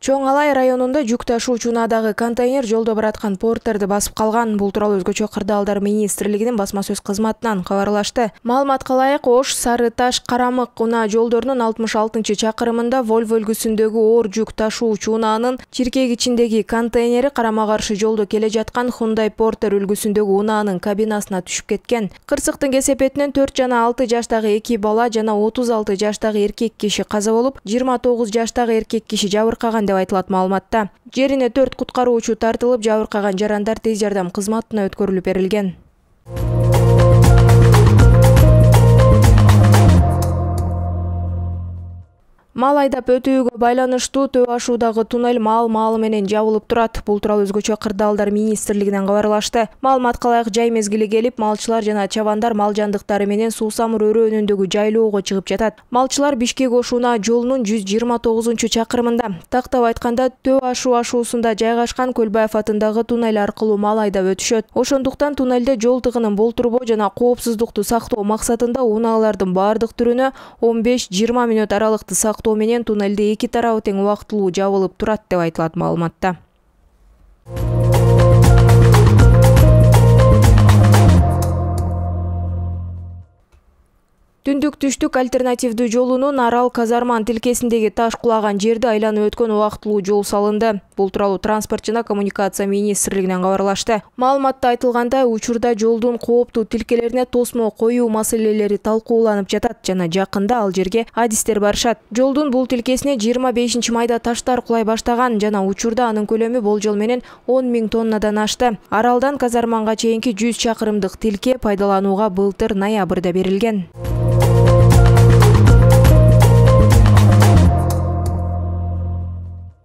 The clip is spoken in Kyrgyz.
Чоң Алай районунда жүк ташуучу унаадагы контейнер жолдо бараткан портерди басып калган. Бул тууралуу өзгөчө кырдаалдар министрлигинин басма сөз кызматынан кабарлашты. Маалыматка ылайык, Ош Сары Таш Карамык унаа жолдорунун 66-чакырымында Volvo үлгүсүндөгү оор жүк ташуучу унаанын чиркегичиндеги контейнери карама каршы жолдо келе жаткан Hyundai Porter үлгүсүндөгү унаанын кабинасына түшүп кеткен. Кырсыктын кесепетинен 4 жана 6 жаштагы 2 бала жана 36 жаштагы эркек киши каза болуп, 29 жаштагы эркек киши жабыркаган деп айтылат маалыматта. Жерине 4 куткаруучу тартылып, жабыркаган жарандар тез жардам кызматына өткөрүлүп берилген. Мал айдап өтүүгө байланыштуу Төө ашуудагы туннель маал-маалы менен жабылып турат. Бул тууралуу өзгөчө кырдаалдар министрлигинен кабарлашты. Маалыматка ылайык, жай мезгили келип, малчылар жана чабандар мал жандыктары менен Суусамыр өрөөнүндөгү жайлоого чыгып жатат. Малчылар Бишкек-Ош унаа жолунун 129-чакырымында, тактап айтканда Төө ашуусунда жайгашкан Көлбаев атындагы туннель аркылуу мал айдап өтүшөт. Ошондуктан туннелде жол тыгынын болтурбоо жана коопсуздукту сактоо максатында унаалардын бардык түрүнө 15-20 мүнөт аралыкты сактоо менен туннелде эки тарабы тең убактылуу жабылып турат деп айтылат маалыматта. Түндүк-түштүк альтернативдүү жолунун Арал Казарман тилкесиндеги таш кулаган жерди айланып өткөн убактылуу жол салынды. Бул тууралуу транспорт жана коммуникация министрлигинен кабарлашты. Маалыматта айтылгандай, учурда жолдун кооптуу тилкелерине тосмо коюу маселелери талкууланып жатат жана жакында ал жерге адистер барышат. Жолдун бул тилкесине 25-майда таштар кулай баштаган жана учурда анын көлөмү болжол менен 10 000 тоннадан ашты. Аралдан Казарманга чейинки 100 чакырымдык тилке пайдаланууга былтыр ноябрда берилген.